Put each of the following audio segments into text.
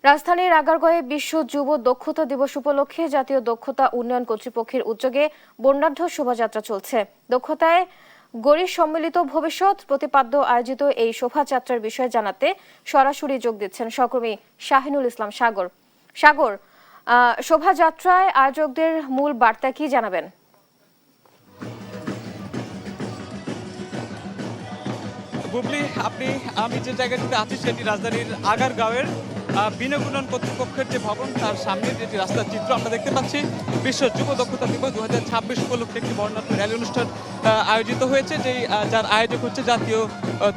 রাজধানীর আগারগাঁওয়ে বিশ্ব যুব দক্ষতা দিবস উপলক্ষে জাতীয় দক্ষতা উন্নয়ন কর্তৃপক্ষের উদ্যোগে বর্ণাঢ্য শোভাযাত্রা চলছে। দক্ষতায় গড়ি সম্মিলিত ভবিষ্যৎ প্রতিপাদ্য আয়োজিত এই শোভাযাত্রার বিষয়ে জানাতে সরাসরি যোগ দিচ্ছেন সহকর্মী শাহিনুল ইসলাম সাগর। শোভাযাত্রায় আয়োজকদের মূল বার্তা কি জানাবেন? বুবলি, আমি যে জায়গাটিতে আছি সেটি রাজধানীর আগারগাঁওয়ের বিনিয়োগ উন্নয়ন কর্তৃপক্ষের যে ভবন তার সামনে যেটি রাস্তার চিত্র আমরা দেখতে পাচ্ছি। বিশ্ব যুব দক্ষতা দিবস 2026 উপলক্ষে একটি বর্ণাঢ্য র্যালি অনুষ্ঠান আয়োজিত হয়েছে, যার আয়োজক হচ্ছে জাতীয়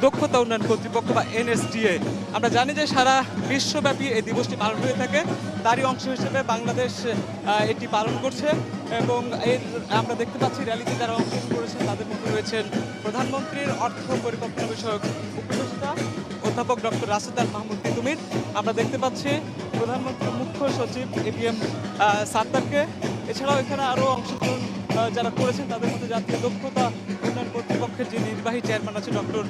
দক্ষতা উন্নয়ন কর্তৃপক্ষ বা NSDA। আমরা জানি যে সারা বিশ্বব্যাপী এই দিবসটি পালন হয়ে থাকে, তারই অংশ হিসেবে বাংলাদেশ এটি পালন করছে। এবং আমরা দেখতে পাচ্ছি র্যালিতে যারা অংশগ্রহণ করেছেন তাদের মধ্যে রয়েছেন প্রধানমন্ত্রীর অর্থ পরিকল্পনা বিষয়ক উপদেষ্টা অধ্যাপক ডক্টর রাশেদাল মাহমুদ তিতুমির। আমরা দেখতে পাচ্ছি প্রধানমন্ত্রীর মুখ্য সচিব ABM সাত্তারকে। এছাড়াও এখানে আরও অংশগ্রহণ যারা করেছেন তাদের মধ্যে জাতীয় দক্ষতা উন্নয়ন কর্তৃপক্ষের যে নির্বাহী চেয়ারম্যান আছে ডক্টর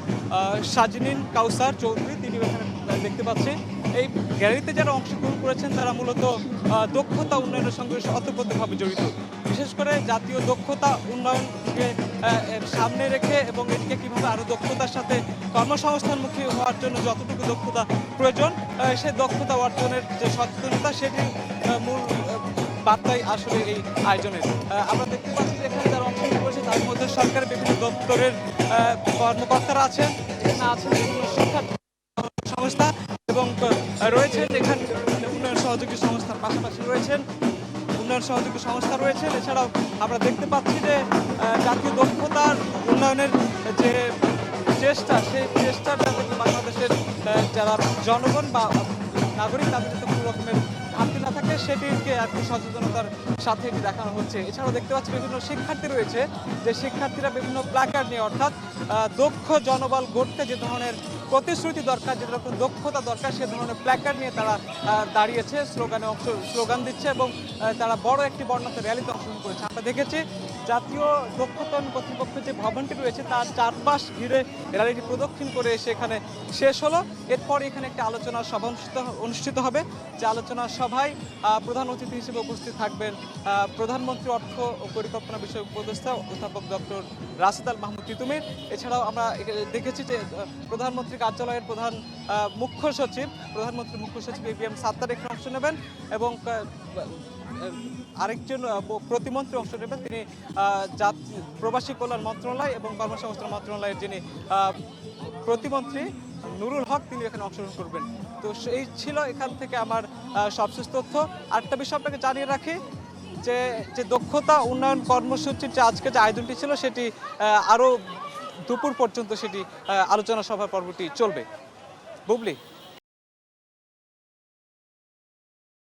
সাজিনিন কাউসার চৌধুরী, তিনি এখানে দেখতে পাচ্ছি। এই গ্যালারিতে যারা অংশগ্রহণ করেছেন তারা মূলত দক্ষতা উন্নয়নের সঙ্গে ওতপ্রোতভাবে জড়িত। বিশেষ করে জাতীয় দক্ষতা উন্নয়নকে সামনে রেখে এবং এটিকে কীভাবে আরও দক্ষতার সাথে কর্মসংস্থানমুখী হওয়ার জন্য যতটুকু দক্ষতা প্রয়োজন সেই দক্ষতা অর্জনের যে সচেতনতা সেটির মূল বার্তাই আসলে এই আয়োজনের। আমরা দেখতে পাচ্ছি যে এখানে যারা অংশগ্রহণ করেছে তার মধ্যে সরকারের বিভিন্ন দপ্তরের কর্মকর্তারা আছেন, এখানে আছেন বিভিন্ন শিক্ষা সংস্থা এবং রয়েছেন এখানে উন্নয়ন সহযোগী সংস্থার পাশাপাশি রয়েছেন এছাড়াও আমরা দেখতে পাচ্ছি যে জাতীয় দক্ষতার উন্নয়নের যে চেষ্টা, সেই চেষ্টার যাতে বাংলাদেশের যারা জনগণ বা নাগরিক তাদের যাতে কোনো রকমের ঘাটতি না থাকে সেটিকে আর কি সচেতনতার সাথে এটি দেখানো হচ্ছে। এছাড়াও দেখতে পাচ্ছি বিভিন্ন শিক্ষার্থী রয়েছে, যে শিক্ষার্থীরা বিভিন্ন প্ল্যাকার্ড নিয়ে, অর্থাৎ দক্ষ জনবল গড়তে যে ধরনের প্রতিশ্রুতি দরকার, যে রকম দক্ষতা দরকার সে ধরনের প্ল্যাকার্ড নিয়ে তারা দাঁড়িয়েছে, স্লোগান দিচ্ছে এবং তারা বড় একটি বর্ণাঢ্য র্যালিতে অংশগ্রহণ করেছে। আমরা দেখেছি জাতীয় দক্ষতা কর্তৃপক্ষের যে ভবনটি রয়েছে তার চারপাশ ঘিরে র্যালিটি প্রদক্ষিণ করে এসে এখানে শেষ হলো। এরপর এখানে একটি আলোচনা সভা অনুষ্ঠিত হবে, যে আলোচনা সভায় প্রধান অতিথি হিসেবে উপস্থিত থাকবেন প্রধানমন্ত্রী অর্থ ও পরিকল্পনা বিষয়ক উপদেষ্টা অধ্যাপক ডক্টর রাশেদাল মাহমুদ তিতুমির। এছাড়াও আমরা দেখেছি যে প্রধানমন্ত্রী কার্যালয়ের প্রধানমন্ত্রীর মুখ্য সচিব ABM সাত্তার এখানে অংশ নেবেন এবং আরেকজন প্রতিমন্ত্রী অংশ নেবেন, তিনি প্রবাসী কল্যাণ মন্ত্রণালয় এবং কর্মসংস্থান মন্ত্রণালয়ের যিনি প্রতিমন্ত্রী নুরুল হক, তিনি এখানে অংশগ্রহণ করবেন। তো এই ছিল এখান থেকে আমার সবশেষ তথ্য। আরেকটা বিষয় আপনাকে জানিয়ে রাখি যে দক্ষতা উন্নয়ন কর্মসূচির যে আজকে যে আয়োজনটি ছিল সেটি আরও দুপুর পর্যন্ত সেটি আলোচনা সভা পর্বটি চলবে। বুবলি।